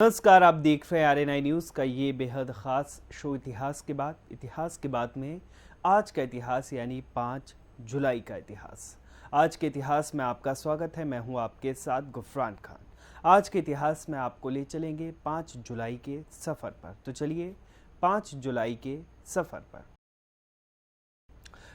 नमस्कार, आप देख रहे हैं आरएनआई न्यूज़ का ये बेहद ख़ास शो इतिहास के बाद में आज का इतिहास यानी 5 जुलाई का इतिहास। आज के इतिहास में आपका स्वागत है। मैं हूं आपके साथ गुफरान खान। आज के इतिहास में आपको ले चलेंगे 5 जुलाई के सफ़र पर। तो चलिए 5 जुलाई के सफ़र पर।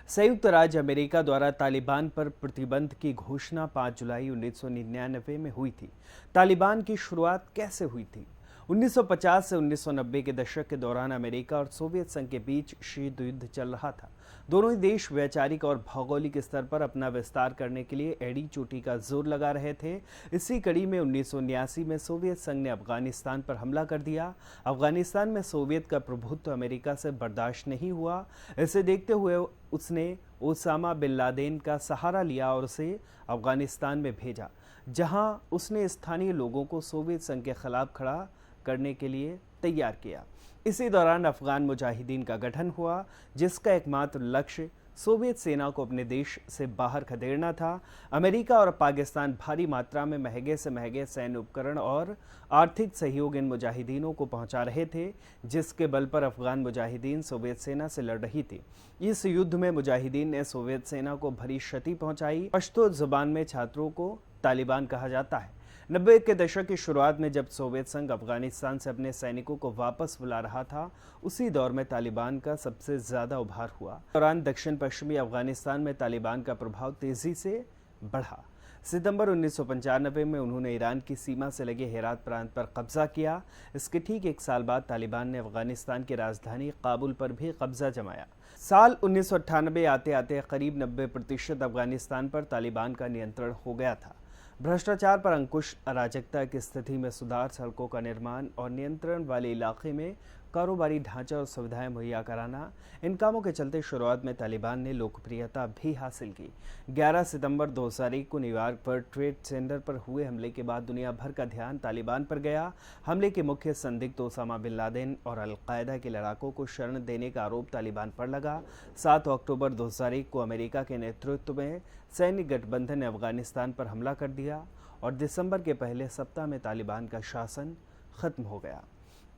संयुक्त राज्य अमेरिका द्वारा तालिबान पर प्रतिबंध की घोषणा 5 जुलाई 1999 में हुई थी। तालिबान की शुरुआत कैसे हुई थी? 1950 से 1990 के दशक के दौरान अमेरिका और सोवियत संघ के बीच शीत युद्ध चल रहा था। दोनों ही देश वैचारिक और भौगोलिक स्तर पर अपना विस्तार करने के लिए एड़ी चोटी का जोर लगा रहे थे। इसी कड़ी में 1979 में सोवियत संघ ने अफगानिस्तान पर हमला कर दिया। अफगानिस्तान में सोवियत का प्रभुत्व अमेरिका से बर्दाश्त नहीं हुआ। इसे देखते हुए उसने ओसामा बिन लादेन का सहारा लिया और उसे अफगानिस्तान में भेजा, जहां उसने स्थानीय लोगों को सोवियत संघ के खिलाफ खड़ा करने के लिए तैयार किया। इसी दौरान अफगान मुजाहिदीन का गठन हुआ, जिसका एकमात्र लक्ष्य सोवियत सेना को अपने देश से बाहर खदेड़ना था। अमेरिका और पाकिस्तान भारी मात्रा में महंगे से महंगे सैन्य उपकरण और आर्थिक सहयोग इन मुजाहिदीनों को पहुंचा रहे थे, जिसके बल पर अफगान मुजाहिदीन सोवियत सेना से लड़ रही थी। इस युद्ध में मुजाहिदीन ने सोवियत सेना को भरी क्षति पहुंचाई। पश्तो जुबान में छात्रों को तालिबान कहा जाता है। 90 के दशक की शुरुआत में जब सोवियत संघ अफगानिस्तान से अपने सैनिकों को वापस बुला रहा था, उसी दौर में तालिबान का सबसे ज्यादा उभार हुआ। दौरान दक्षिण पश्चिमी अफगानिस्तान में तालिबान का प्रभाव तेजी से बढ़ा। सितंबर 1995 में उन्होंने ईरान की सीमा से लगे हेरात प्रांत पर कब्जा किया। इसके ठीक एक साल बाद तालिबान ने अफगानिस्तान की राजधानी काबुल पर भी कब्जा जमाया। साल 1998 आते आते करीब 90% अफगानिस्तान पर तालिबान का नियंत्रण हो गया था। भ्रष्टाचार पर अंकुश, अराजकता की स्थिति में सुधार, सड़कों का निर्माण और नियंत्रण वाले इलाके में कारोबारी ढांचा और सुविधाएं मुहैया कराना, इन कामों के चलते शुरुआत में तालिबान ने लोकप्रियता भी हासिल की। 11 सितंबर 2001 को न्यूयॉर्क पर ट्रेड सेंटर पर हुए हमले के बाद दुनिया भर का ध्यान तालिबान पर गया। हमले के मुख्य संदिग्ध ओसामा बिन लादेन और अलकायदा के लड़ाकों को शरण देने का आरोप तालिबान पर लगा। 7 अक्टूबर 2001 को अमेरिका के नेतृत्व में सैन्य गठबंधन ने अफगानिस्तान पर हमला कर दिया और दिसंबर के पहले सप्ताह में तालिबान का शासन खत्म हो गया।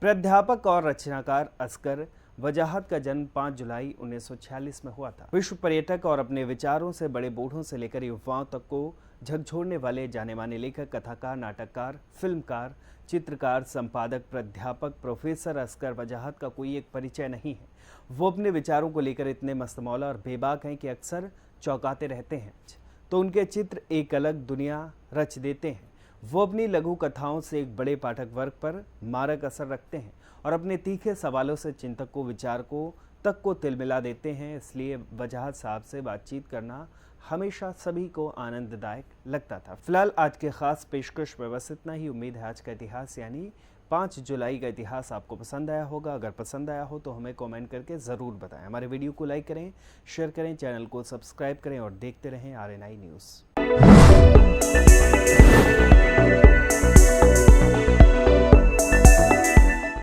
प्राध्यापक और रचनाकार असगर वजाहत का जन्म 5 जुलाई 1946 में हुआ था। विश्व पर्यटक और अपने विचारों से बड़े बूढ़ों से लेकर युवाओं तक को झकझोरने वाले जाने माने लेखक, कथाकार, नाटककार, फिल्मकार, चित्रकार, संपादक, प्राध्यापक प्रोफेसर असगर वजाहत का कोई एक परिचय नहीं है। वो अपने विचारों को लेकर इतने मस्तमौला और बेबाक हैं कि अक्सर चौंकाते रहते हैं। तो उनके चित्र एक अलग दुनिया रच देते हैं। वो अपनी लघु कथाओं से एक बड़े पाठक वर्ग पर मारक असर रखते हैं और अपने तीखे सवालों से चिंतकों, विचारकों तक को तिलमिला देते हैं। इसलिए वजाहत साहब से बातचीत करना हमेशा सभी को आनंददायक लगता था। फिलहाल आज के खास पेशकश में बस इतना ही। उम्मीद है आज का इतिहास यानी 5 जुलाई का इतिहास आपको पसंद आया होगा। अगर पसंद आया हो तो हमें कमेंट करके ज़रूर बताएं। हमारे वीडियो को लाइक करें, शेयर करें, चैनल को सब्सक्राइब करें और देखते रहें आरएनआई न्यूज़।